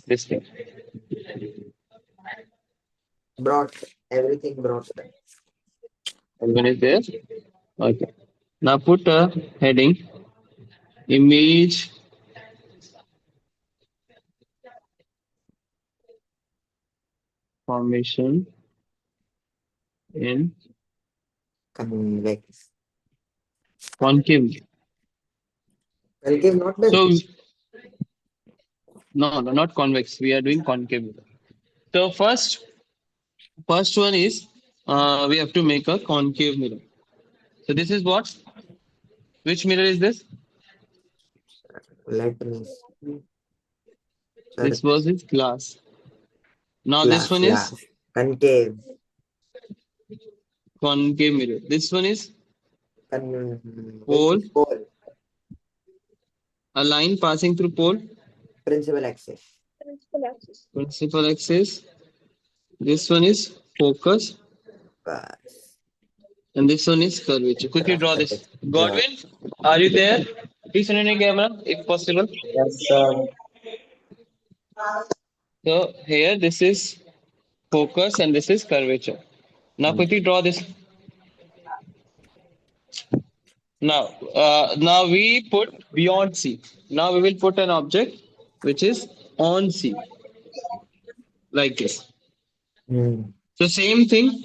This thing. Brought everything brought. Everyone is there? Okay. Now put a heading image formation in Convex. concave. Concave not done. So, no, not convex. We are doing concave. So, first one is we have to make a concave mirror. So, this is what? Which mirror is this? Let me see. This Search. was its glass. Now, this Glass, one is glass. Concave. concave mirror. This one is Which pole, pole? a line passing through pole, Principal axis. Principal axis. principal axis. This one is focus, Bus. and this one is curvature. Quickly draw this. Draw. Godwin, are you there? Please turn on your camera if possible. Yes, sir. So here this is focus and this is curvature. Now quickly draw this. Now we put beyond C. Now we will put an object which is on C, like this. Hmm. So same thing.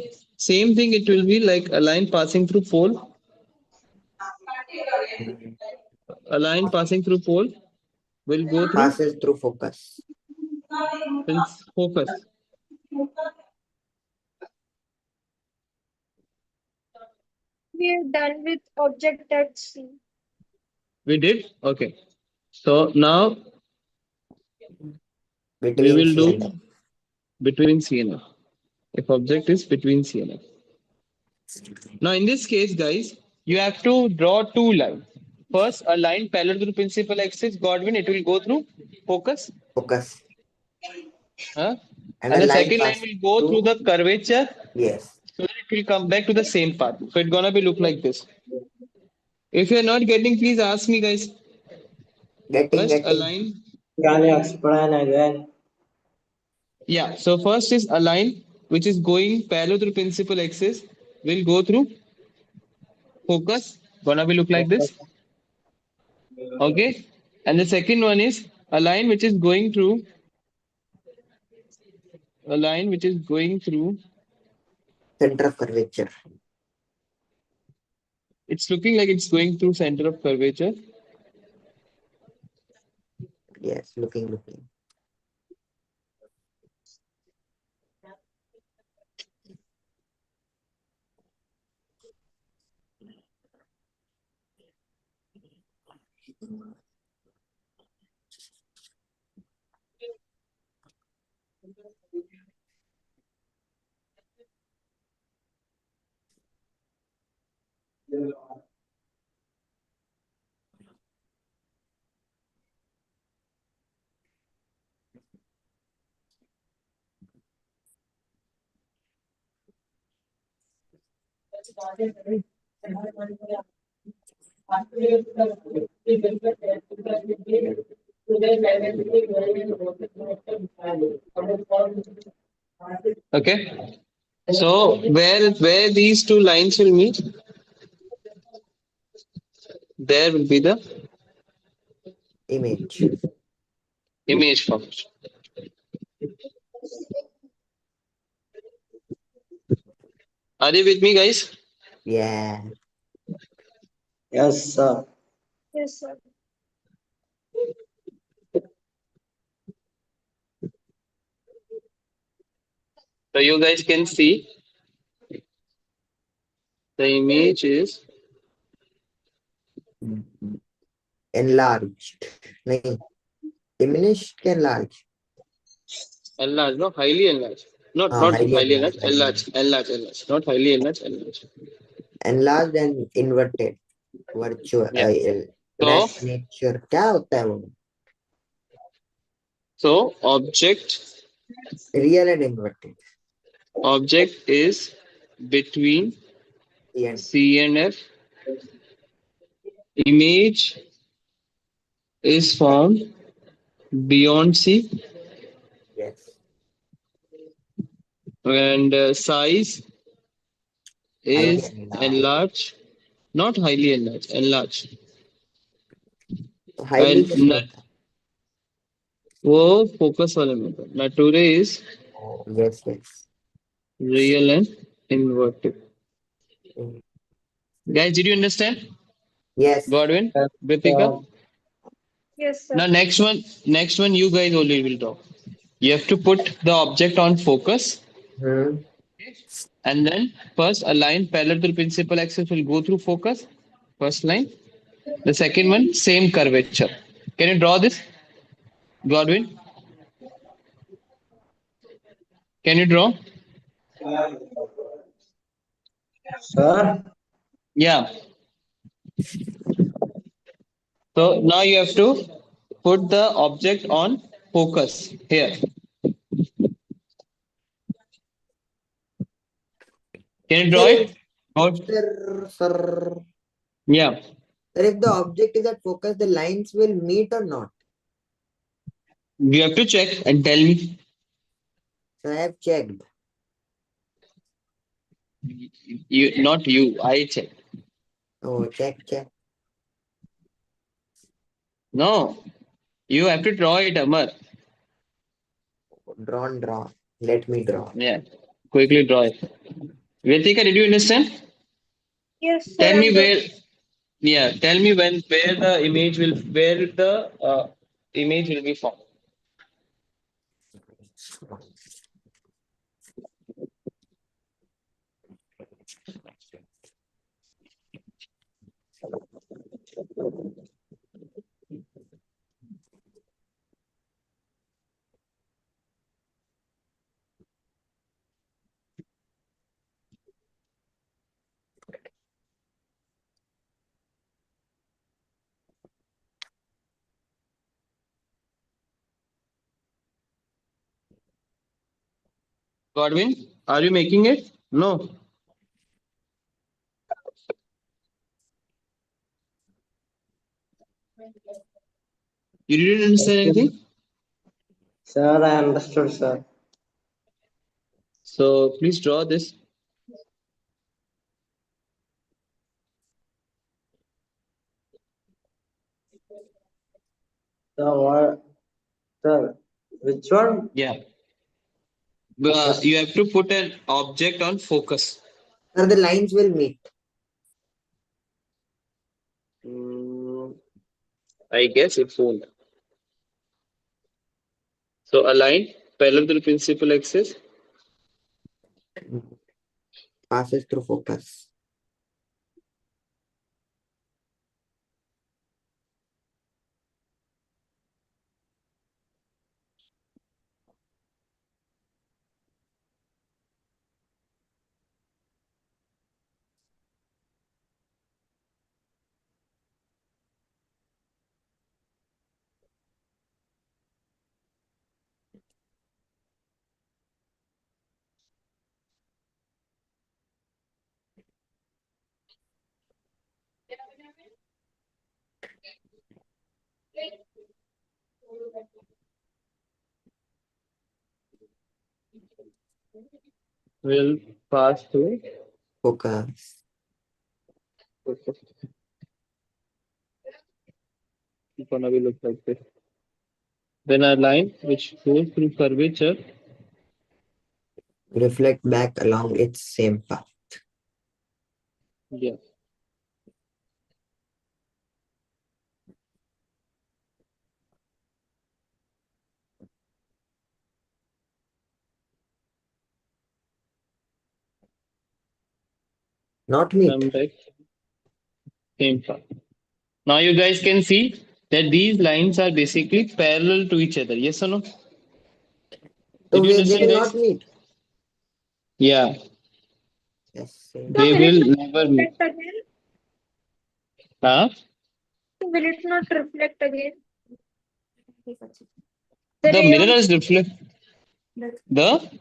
It will be like a line passing through pole, a line passing through pole will go through Passes through focus. focus. We are done with object at C. We did okay. So now we Between will C do and F. between C and F. If object is between C and F. Now, in this case, guys, you have to draw two lines. First, a line parallel to the principal axis, Godwin, it will go through focus. Focus. Huh? And And a the line second line pass will go through through. the curvature Yes. so that it will come back to the same path. So it's gonna be look like this. If you're not getting, please ask me, guys. Getting, First, a getting. line. Can you explain again? Yeah, so first is a line which is going parallel to the principal axis will go through focus. Gonna be look like this. Okay. And the second one is a line which is going through a line which is going through. Center of curvature. It's looking like it's going through center of curvature. Yes, looking. Okay. So where these two lines will meet, there will be the Image. image formation. Are you with me, guys? Yeah. Yes, sir. Yes, sir. So you guys can see the image is Enlarged. नहीं. Diminished के enlarged. enlarged, no, highly enlarged. Not Highly highly enlarged. enlarged, enlarged, not highly enlarged, enlarged. Enlarged and inverted. Virtual. Yeah. Less nature. क्या होता है वो? So object Real and inverted. object is between C and F. Image is formed beyond C. and size Highly is enlarged. enlarged, not highly enlarged, enlarged. Highly And कैसे होता है? वो focus वाले में था. Nature is Oh, yes, yes. real and inverted. Mm. Guys, did you understand? Yes. Godwin, Yes, Ritika. sir. Yes, sir. Now next one, you guys only will talk. You have to put the object on focus, Hmm. and then first a line parallel to the principal axis will go through focus. First line. The second one, same curvature. Can you draw this, Godwin? Can you draw? Sir, Yeah. So now you have to put the object on focus here. Can you draw Sir, it? Or sir. yeah. Sir, if the object is at focus, the lines will meet or not? You have to check and tell me. So I have checked. You not you. I check. Oh, check. No. You have to draw it, Amar. Drawn. Let me draw. Yeah. Quickly draw it. Vetika, did you understand? Yes, sir. Tell me I'm done. where. Yeah. Tell me where the image will be formed. Godwin, are you making it? No. You didn't understand anything? sir, I understood, sir. So please draw this. Sir, what? Sir, which one? Yeah. Focus. You have to put an object on focus. Sir, the lines will meet. Mm, I guess it won't. So a line parallel to the principal axis. Passes through focus. Will pass through. Focus. It's gonna be look like this. Then a line which goes through curvature. Reflect back along its same path. Yeah. Not meet. Come back. Same path. Now you guys can see that these lines are basically parallel to each other. Yes or no? So Did you they understand, will guys? not meet. Yeah. Yes, same. So They will it will not never meet. reflect again? Huh? Will it not reflect again? The The ray mirror on is reflect. The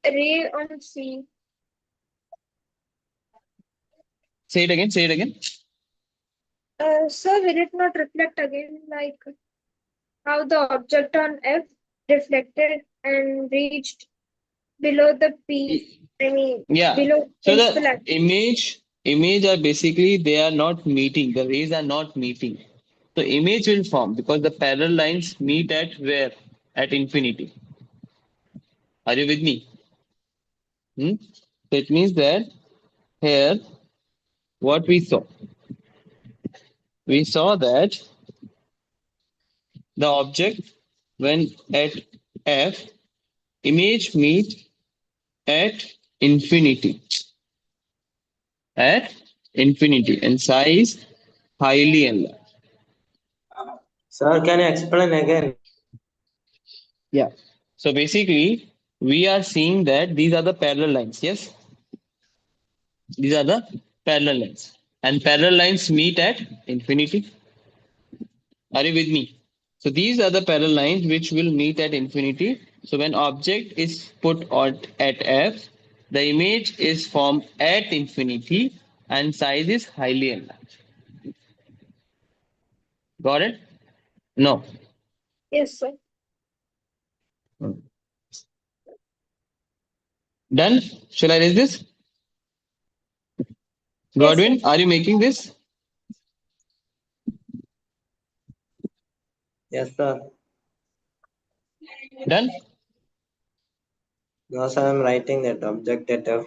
ray on C. say it again. Say it again. So will it not reflect again, like how the object on F reflected and reached below the P, I mean, Yeah. below So principal the axis. image are basically they are not meeting. The rays are not meeting. So image will form because the parallel lines meet at where? At infinity. Are you with me? Hmm? So it means that here what we saw that the object when at f image meet at infinity at infinity and size highly enlarged. Sir, can you explain again? Yeah. So basically, we are seeing that these are the parallel lines. Yes, these are the parallel lines, and parallel lines meet at infinity. Are you with me? So these are the parallel lines which will meet at infinity. So when object is put at f, the image is formed at infinity and size is highly enlarged. Got it? No. Yes, sir. Done? Shall I raise this? Yes, sir. Godwin, are you making this? Yes, sir. Done? No, sir, I'm writing that object at F.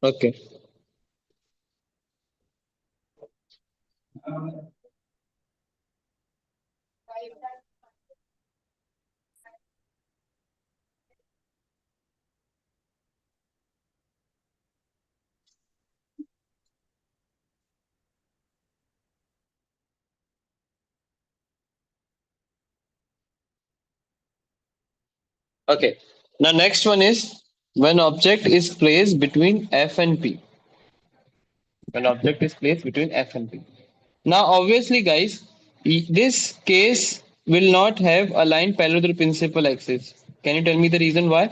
Okay. Okay. Now next one is when object is placed between F and P. When object is placed between F and P. Now obviously guys, this case will not have a line parallel to the principal axis. Can you tell me the reason why?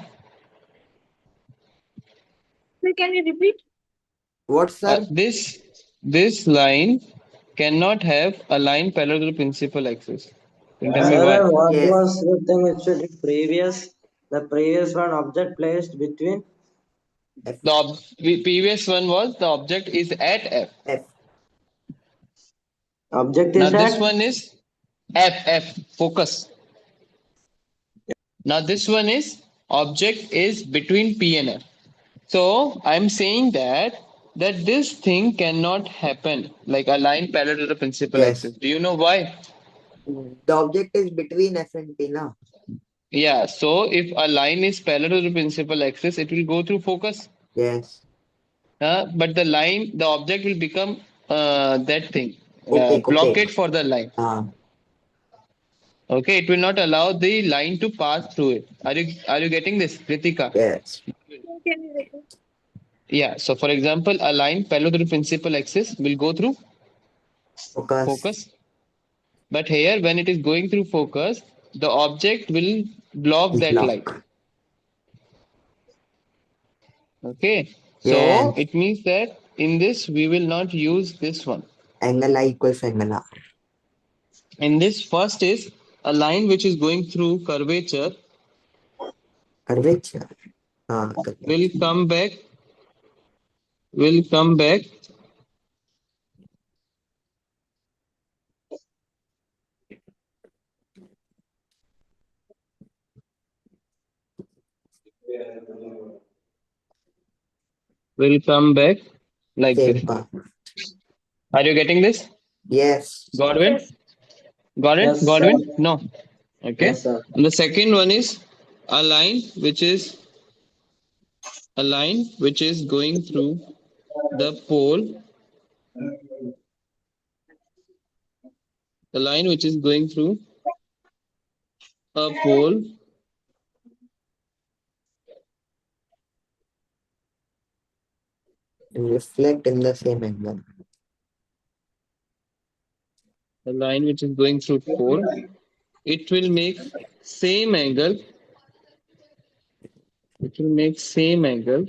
Sir, can you repeat? What, sir? This line cannot have a line parallel to the principal axis. Can you tell me why? Sir, what Yes. was the thing which we did previous? The previous one object placed between F. The previous one was the object is at F. F. object Now is this at one is F focus. Now this one is object is between P and F. So I'm saying that this thing cannot happen like a line parallel to the principal Yes. axis. Do you know why? The object is between F and P now. Yeah. So if a line is parallel to the principal axis, it will go through focus. Yes. But the object will become that thing, Okay. Okay. blockade for the line. Ah. Okay, it will not allow the line to pass through it. Are you getting this, Kritika? Yes. Sir, can you repeat? Yeah. So for example, a line parallel to the principal axis will go through Focus. focus. But here, when it is going through focus, the object will block Is that line. block. Okay. So Yes. it means that in this, we will not use this one. Angle I equals angle R. In this, first is a line which is going through curvature Curvature. will Curvature. come back like Same this. path. Are you getting this? Yes. Godwin? Yes. Got it? yes, sir. Godwin? No. Okay. Yes, sir. And the second one is a line which is going through the pole, the line which is going through a pole And reflect in the same angle. the line which is going through pole, it will make same angle. It will make same angle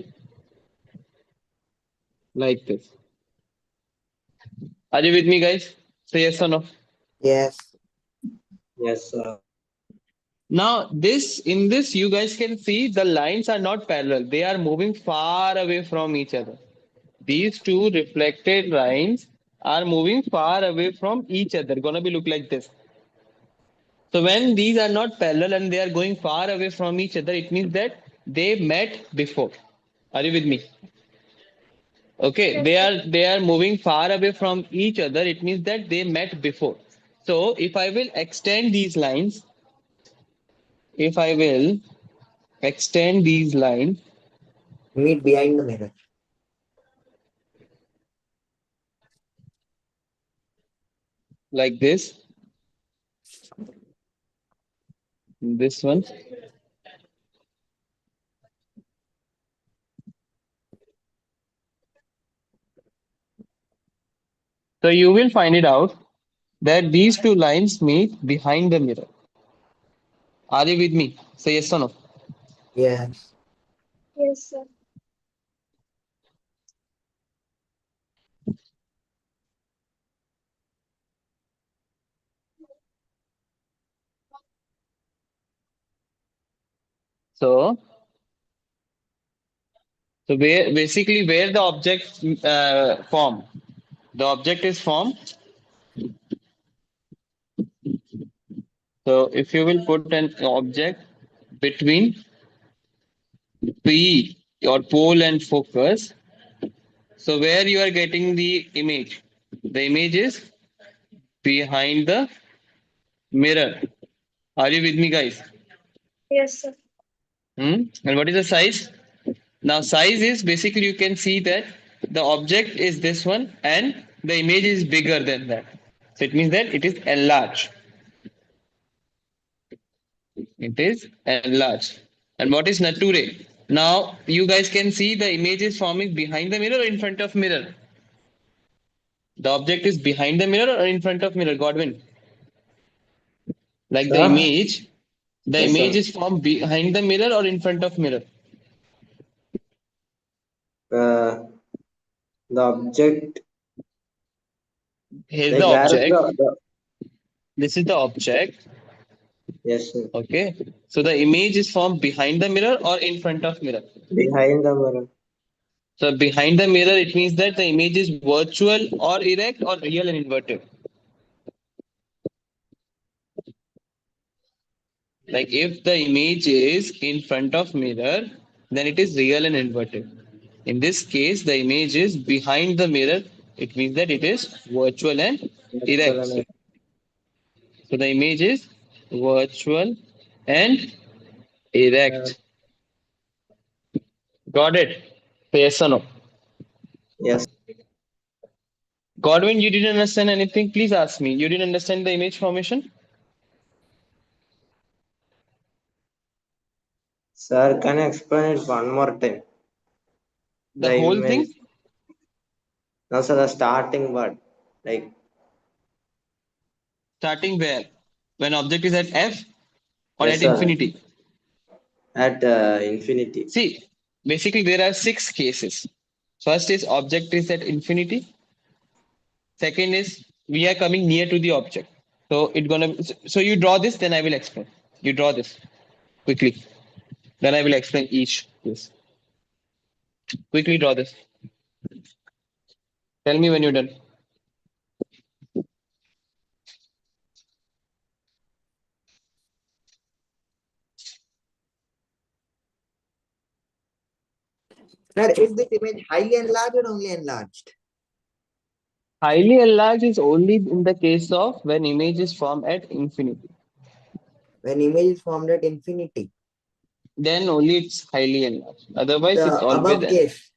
like this. Are you with me, guys? Say yes or no. Yes. Yes, sir. Now, in this, you guys can see the lines are not parallel. They are moving far away from each other. These two reflected lines are moving far away from each other. Gonna be look like this. So when these are not parallel and they are going far away from each other, it means that they met before. Are you with me? Okay, Yes, sir. they are moving far away from each other. It means that they met before. So if I will extend these lines, if I will extend these lines Meet behind the mirror. like this one. So you will find it out that these two lines meet behind the mirror. Are you with me? Say yes or no. Yes. Yes, sir. So, so where the object form, the object is formed. So if you will put an object between P or pole and focus, so where you are getting the image? The image is behind the mirror. Are you with me, guys? Yes, sir. And what is the size? Now, size is basically you can see that the object is this one and the image is bigger than that. So it means that it is enlarged. It is enlarged. And what is nature? Now, you guys can see the image is forming behind the mirror or in front of mirror. The object is behind the mirror or in front of mirror, Godwin. Like Sir? the Yes, image sir. is formed behind the mirror or in front of mirror. Uh, the object, Here's the like where is object. the This is the object. yes, sir. Okay. So the image is formed behind the mirror or in front of mirror. Behind the mirror. So behind the mirror, it means that the image is virtual or erect or real and inverted. Like if the image is in front of mirror, then it is real and inverted. In this case, the image is behind the mirror. It means that it is virtual and erect. Virtual So the image is virtual and and erect. Got it? Yes or no? yes. Godwin, you didn't understand anything? Please ask me. You didn't understand the image formation? Sir, can you explain it one more time? The The whole image. thing? No, sir, the starting word. Like Starting where? When object is at F or yes, at sir. infinity? At infinity. See, basically there are 6 cases. First is object is at infinity. Second is we are coming near to the object. So it gonna so you draw this, then I will explain. You draw this quickly. Then I will explain each case. Quickly draw this. Tell me when you're done. Sir, is this image highly enlarged or only enlarged? Highly enlarged is only in the case of when image is formed at infinity. When image is formed at infinity. Then only it's highly enlarged. Otherwise, it's The always above enlarged. case.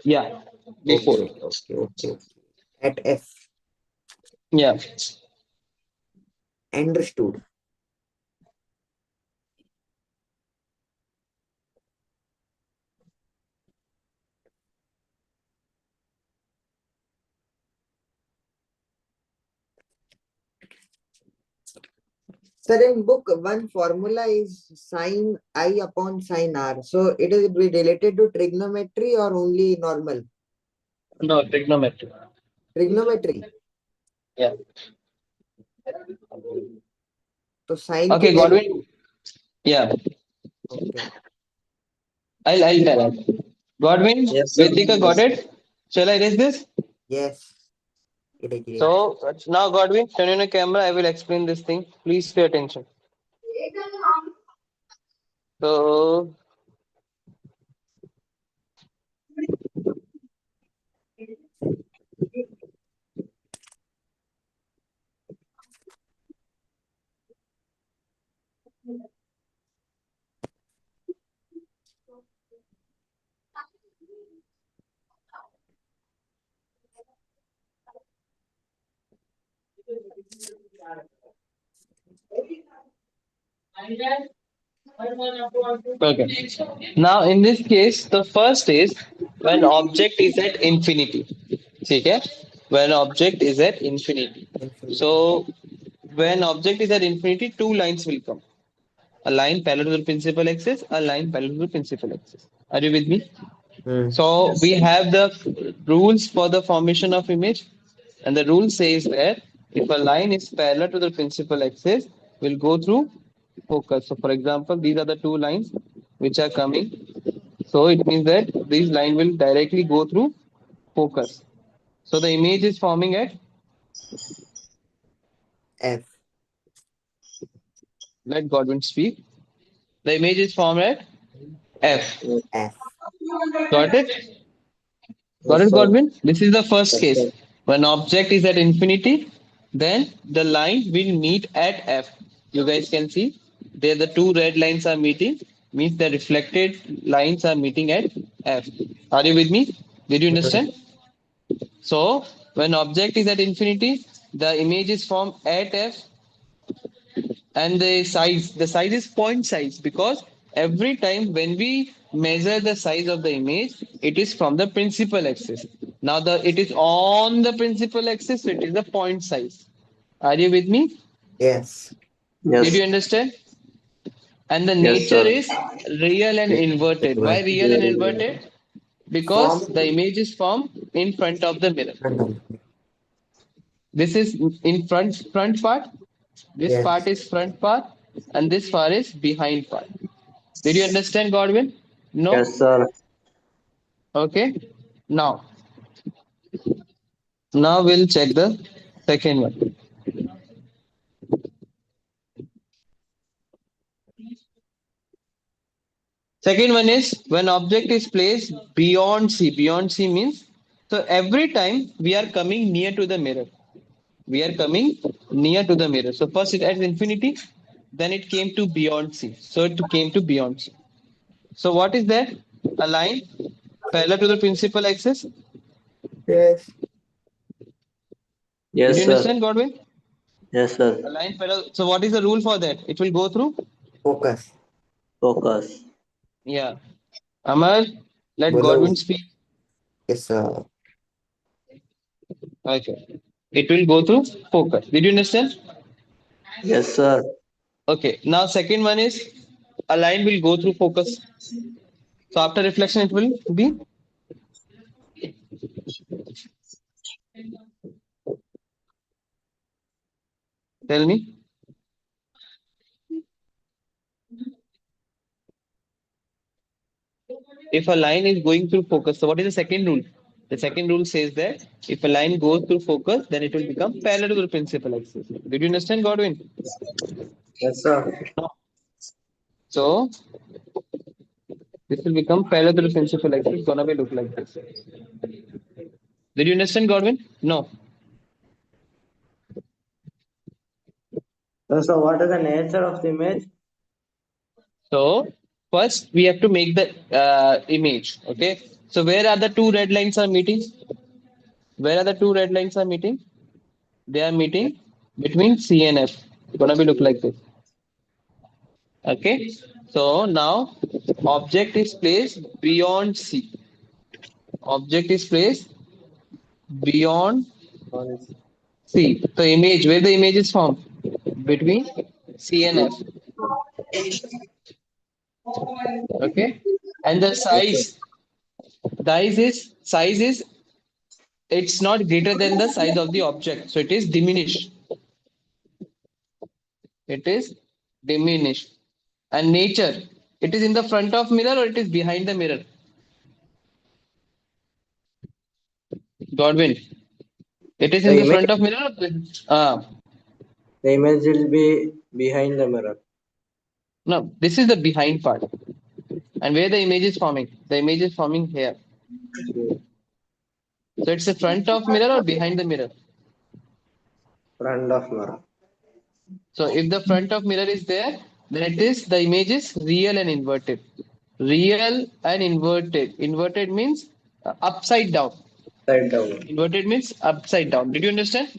Yeah, before. Okay. At F. Yeah. Understood. Sir, in book one formula is sine I upon sine R. So it is related to trigonometry or only normal? No, trigonometry. Trigonometry. Yeah. तो sign Okay, की Godwin. Yeah, okay I'll tell her. Godwin, Yes, sir. Vedika got it. Shall I erase this? Yes great So now, Godwin, turn on your camera. I will explain this thing. Please pay attention. So, okay. Now, in this case, the first is when object is at infinity. Okay? When object is at infinity. So, when object is at infinity, two lines will come. A line parallel to the principal axis, a line parallel to the principal axis. Are you with me? So we have the rules for the formation of image, and the rule says that if a line is parallel to the principal axis, will go through focus. So, for example, these are the two lines which are coming. So it means that this line will directly go through focus. So the image is forming at, F let Godwin speak. The image is formed at F. F Got it? Got Yes, it, sir. Godwin? This is the first Yes, case. sir. When object is at infinity, then the line will meet at F. You guys can see there the two red lines are meeting, means the reflected lines are meeting at F. Are you with me? Did you understand? So when object is at infinity, the image is formed at F, and the size is point size, because every time when we measure the size of the image, it is from the principal axis. Now the it is on the principal axis, so it is the point size. Are you with me? Yes Did Yes. you understand? And the Yes, nature sir. is real and inverted. Why real and inverted? Because form the image is formed in front of the mirror. This is in front part. This part yes is front part, and this part is behind part. Did you understand, Godwin? No? Yes, sir. Okay. Now, now we'll check the second one. Second one is when object is placed beyond C. Beyond C means, so every time we are coming near to the mirror. We are coming near to the mirror. So first it at infinity, then it came to beyond C. So it came to beyond C. So what is that? A line parallel to the principal axis. Yes Did you Yes, sir. understand, Godwin? Yes, sir. A line parallel. So what is the rule for that? It will go through. Focus Focus. Yeah. Amar, let बोलो Godwin speak. Yes sir Okay. It will go through focus. Did you understand? Yes, sir. Okay. Now second one is a line will go through focus. So after reflection, it will be. Tell me. If a line is going through focus, so what is the second rule? The second rule says that if a line goes through focus, then it will become parallel to the principal axis. Did you understand, Godwin? Yes, sir. No. So this will become parallel to the principal axis. It's gonna be look like this. Did you understand, Godwin? No. So what is the nature of the image? So first we have to make the image. Okay. So where are the two red lines are meeting? Where are the two red lines are meeting? They are meeting between C and F. It's gonna be look like this. Okay. So now object is placed beyond C. Object is placed beyond C. So image, where the image is formed? Between C and F. Okay. And the Yes, sir. size is it's not greater than the size of the object. So it is diminished. It is diminished. And nature, it is in the front of mirror or it is behind the mirror? Godwin, it is The in the image, front of mirror or the image will be behind the mirror. no, this is the behind part. And where the image is forming? The image is forming here. So it's the front of mirror or behind the mirror? Front of mirror. So if the front of mirror is there, then it is the image is real and inverted. Real and inverted. Inverted means upside down. Side down. Inverted means upside down. Did you understand?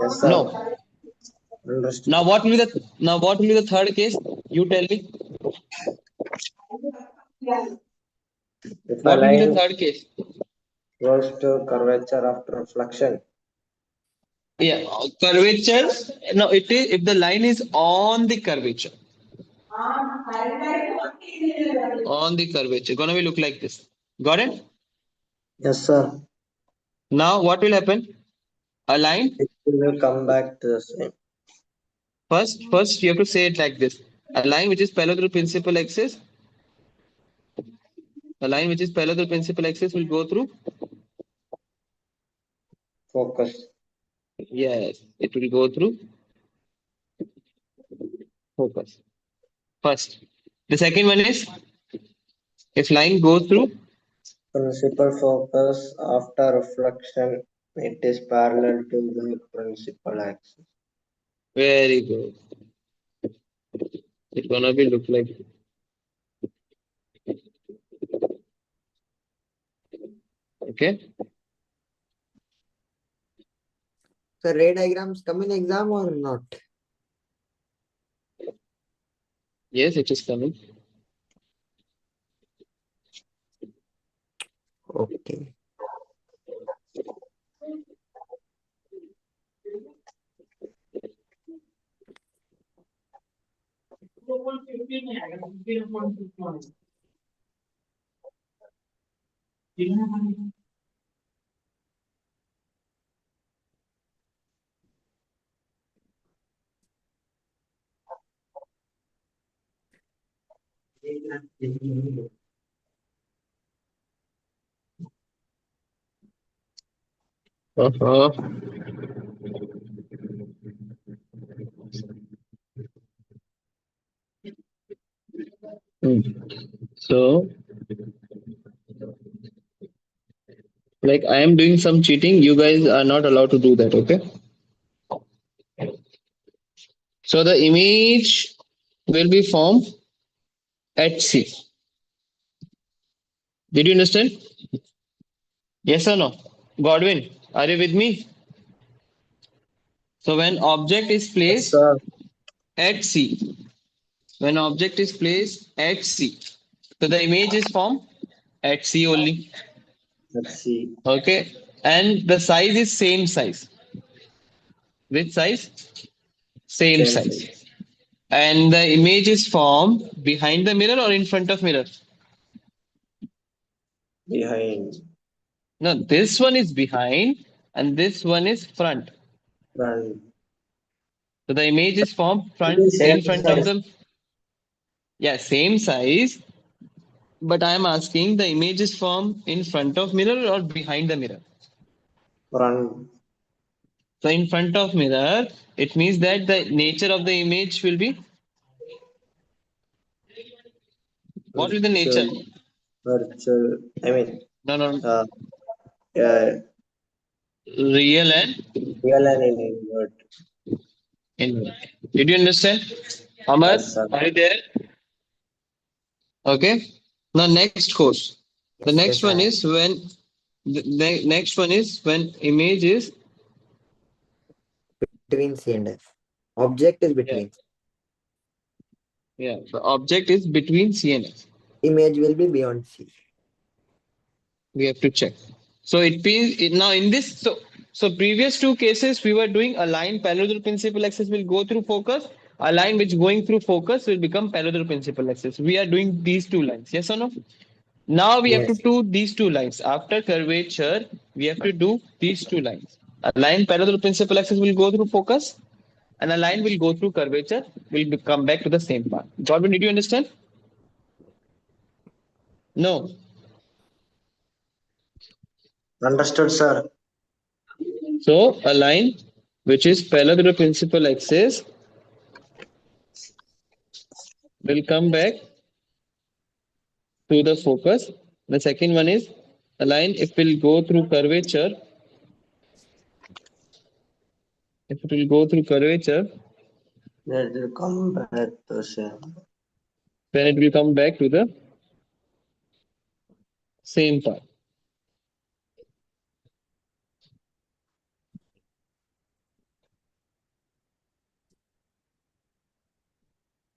Yes, sir. No. Understood. Now what will be the third case? You tell me. If a What will be the line third case? goes to curvature after reflection, Yeah, curvature. No, it is if the line is on the curvature. On the curvature, gonna be look like this. Got it? yes, sir, Now what will happen? A line. it will come back to the same. First you have to say it like this. A line which is parallel to the principal axis. A line which is parallel to the principal axis will go through. Focus. Yes, it will go through focus. First. The second one is if line goes through. Principal focus after reflection, it is parallel to the principal axis. Very good. It's gonna be look like. Okay. So ray diagrams come in exam or not? Yes, it is coming. Okay. Uh-huh. Hmm. So, like I am doing some cheating, you guys are not allowed to do that, okay? So the image will be formed at C. Did you understand? Yes or no? Godwin, are you with me? So when object is Yes, placed sir. at C, when object is placed at C, so the image is formed at C only. Let's see. Okay. And the size is same size. Which size? Same Same size. size. And the image is formed behind the mirror or in front of mirror? Behind. No, this one is behind and this one is front. Front. So the image is formed It is in same front of size. them. Yeah, same size. But I am asking the image is formed in front of mirror or behind the mirror? Front. So in front of mirror, it means that the nature of the image will be what is the nature? Virtual. I mean, No, no, uh, uh, real and real and invert. invert. Did you understand? Amar, Yes, sir. are you there? Okay. Now next course. The Yes, next yes, one I is when the next one is when image is between C and F. Object is yeah, between. yeah. The object is between C and F. Image will be beyond C. We have to check. So it means now in this so previous two cases we were doing a line parallel to the principal axis will go through focus. A line which going through focus will become parallel to the principal axis. We are doing these two lines. Yes or no? Now we have to Yes. do these two lines. After curvature, we have to do these two lines. A line parallel to the principal axis will go through focus. and a line will go through curvature, will come back to the same path. Jordan, did you understand? No. Understood, sir. So a line which is parallel to the principal axis will come back to the focus. The second one is a line if will go through curvature. If it will go through curvature, That will come back to same. then it will come back to the same path.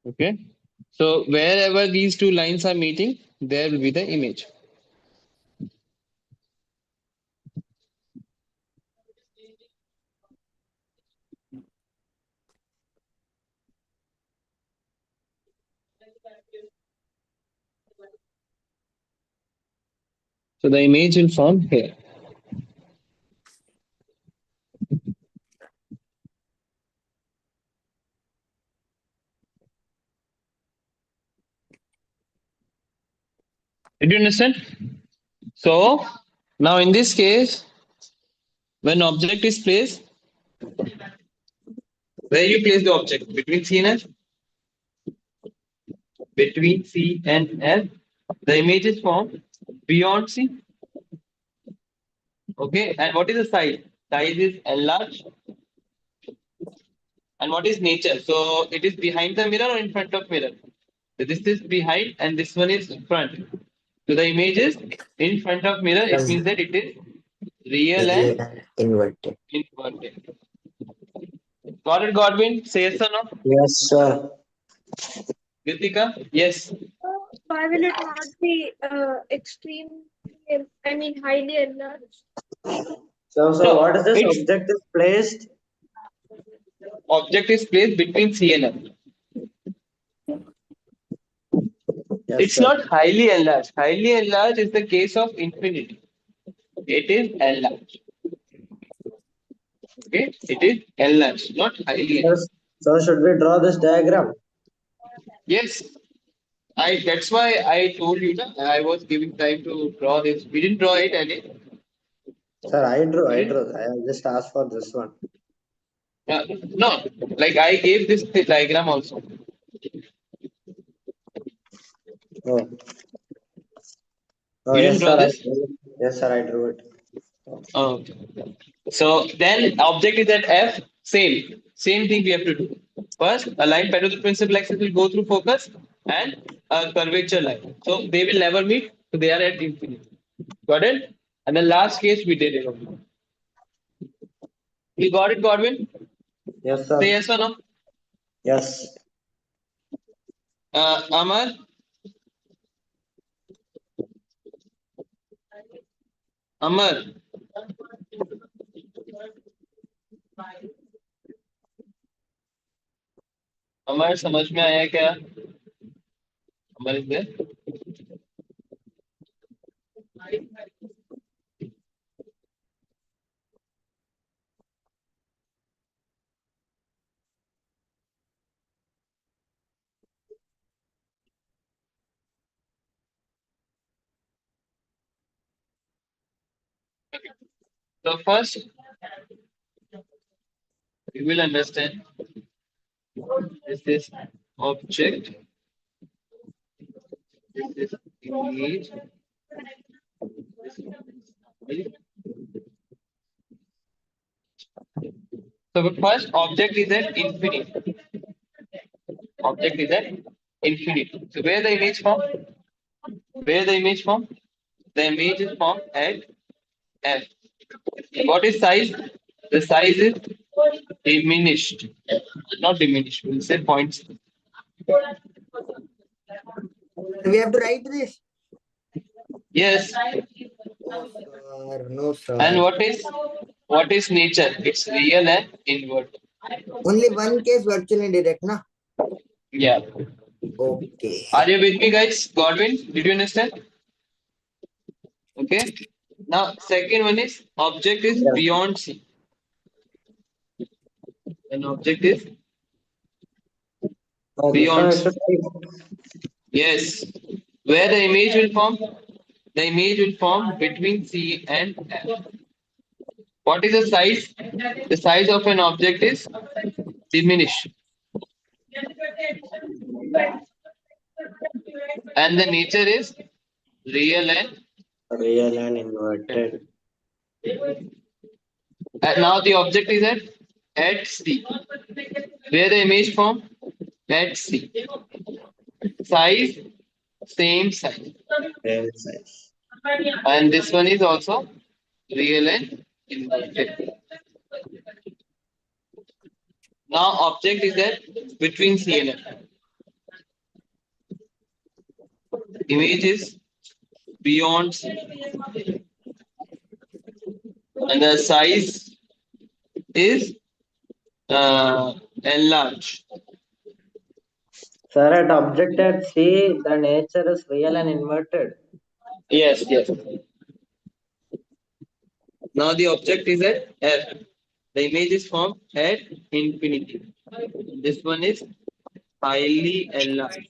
Okay. So wherever these two lines are meeting, there will be the image. So the image will form here. Did you understand? So now in this case, when object is placed, where you place the object? Between C and F? Between C and F, the image is formed beyond C. Okay, and what is the size? Size is enlarged. And what is nature? So it is behind the mirror or in front of mirror? So this is behind and this one is front. So the image is in front of mirror. It means that it is real and Inverted. inverted. Got it, Godwin? Say yes or no? Yes, sir. Ritika? Yes. Why will it not be extreme? I mean, highly enlarged. So No, what is this it's object is placed? object is placed between C and F. Yes, It's sir. not highly enlarged. Highly enlarged is the case of infinity. It is enlarged. Okay, it is enlarged, not highly enlarged. Yes. So should we draw this diagram? Yes, I. That's why I told you that I was giving time to draw this. We didn't draw it, Ali. Sir, I drew. We I didn't. drew. I just asked for this one. No, like I gave this diagram also. Oh. Oh, You didn't yes, draw sir. this. Yes, sir. I drew it. Oh. So then object is at F. Same thing we have to do. First, a line parallel to the principal axis will go through focus and a curvature line. So they will never meet. So they are at infinity. Got it? And the last case we did it. You got it, Godwin? Yes, Say sir. yes or no? Yes. Amar? Amar? अमर समझ में आया क्या? अमर is there? So first, you will understand this is object, this is image, so the first object is at infinity. Object is at infinity. So where the image form? Where the image form? The image is formed at F. What is size? The size is diminished. Not diminished, we'll say points. We have to write this. Yes. No, sir. And what is nature? It's real and invert. Only one case virtual indirect, na? Yeah. Okay. Are you with me, guys? Godwin, did you understand? Okay. Now, second one is object is Yes. beyond C. An object is This one beyond is C. Yes. Where the image will form? The image will form between C and F. What is the size? The size of an object is diminished. And the nature is real and real and inverted. now the object is at C. Where the image form? At C. Size, same size. Same size. And this one is also real and inverted. Now object is at between C and F. Image is beyond C. And the size is enlarged. Sir, at object at C, the nature is real and inverted. Yes, yes. Now the object is at F. The image is formed at infinity. This one is highly enlarged.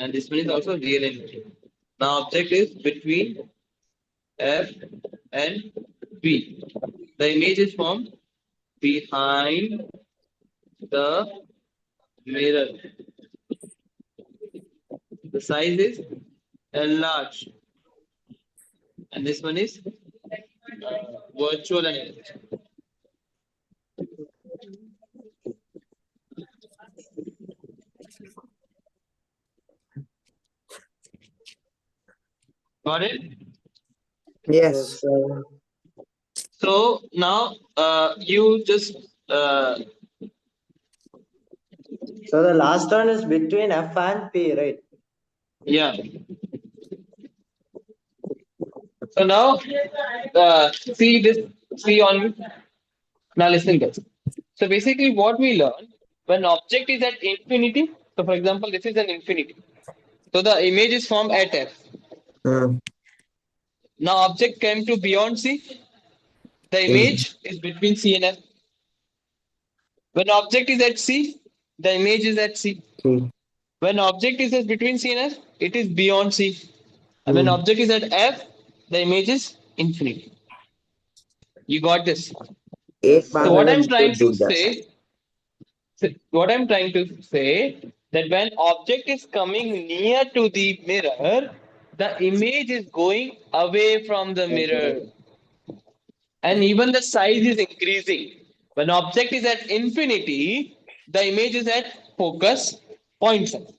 And this one is also real and infinity. Now object is between F and B. The image is formed behind the mirror. The size is enlarged. And this one is virtual and enlarged. Got it? Yes. sir. So now you just So the last one is between F and P, right? yeah. So now see this, see on me. Now listen guys. So basically what we learn, when object is at infinity, so for example this is an infinity. So the image is formed at F. Hmm. Now object came to beyond C, the image is between C and F. When object is at C, the image is at C. Hmm. When object is between C and F, it is beyond C. And when object is at F, the image is infinity. You got this. एक So bar what में I'm तो trying to डूब जाता है. say, what I'm trying to say, that when object is coming near to the mirror, the image is going away from the mirror. And even the size is increasing. When object is at infinity, the image is at focus point size.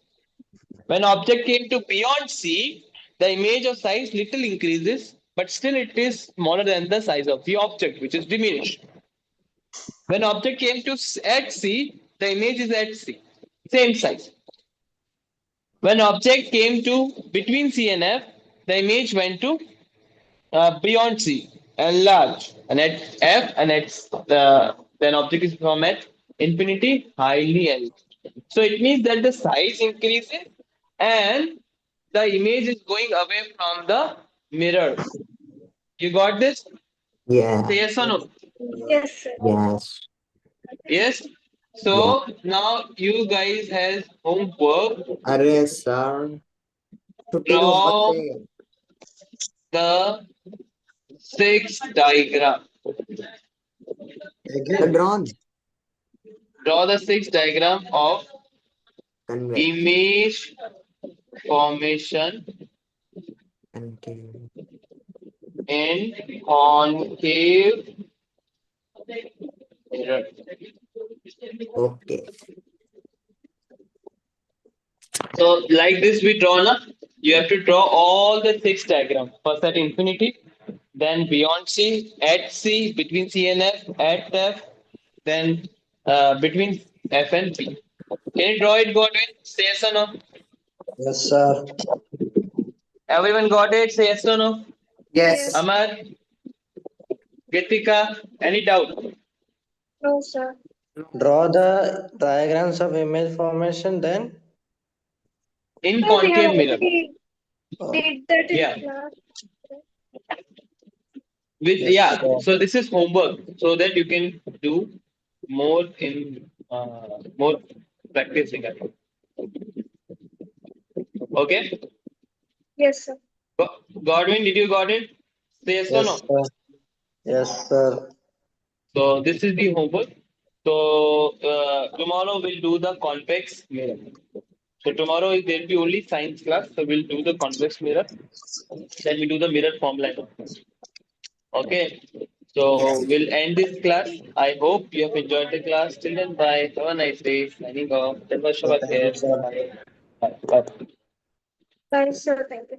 When object came to beyond C, the image of size little increases, but still it is smaller than the size of the object, which is diminished. When object came to at C, the image is at C, same size. When object came to between C and F, the image went to beyond C and large, and at F and at then object is from at infinity highly enlarged. So it means that the size increases and the image is going away from the mirror. You got this? Yeah. Say yes or no? Yes, sir. Yes. Yes. So now you guys has homework. अरे sir छुट्टी को Draw मत the sixth diagram. They. Drawn. Draw the sixth diagram of Convex. image formation Concave. in concave mirror. Okay. So like this we draw now. You have to draw all the six diagrams. First at infinity, then beyond C, at C, between C and F, at F, then between F and P. Can you draw it, Godwin? Say yes or no? Yes, sir. Everyone got it? Say yes or no? Yes. Amar, Gitika, any doubt? No, sir. Draw the diagrams of image formation, then In No, we have concave mirror. already did that in Yeah. class. With Yes, yeah, sir. so this is homework so that you can do more in more practicing. Okay, Yes, sir. Godwin, did you got it? Say yes or Yes, no. sir. Yes, sir. So this is the homework. So tomorrow we'll do the convex mirror. So tomorrow there will be only science class. So we'll do the convex mirror. Then we do the mirror formula. Okay. So we'll end this class. I hope you have enjoyed the class. Till then, bye. Have a nice day. Signing off. That was So Shabbat thank you, here. sir. Bye. Bye. Bye. Thanks, sir. Thank you.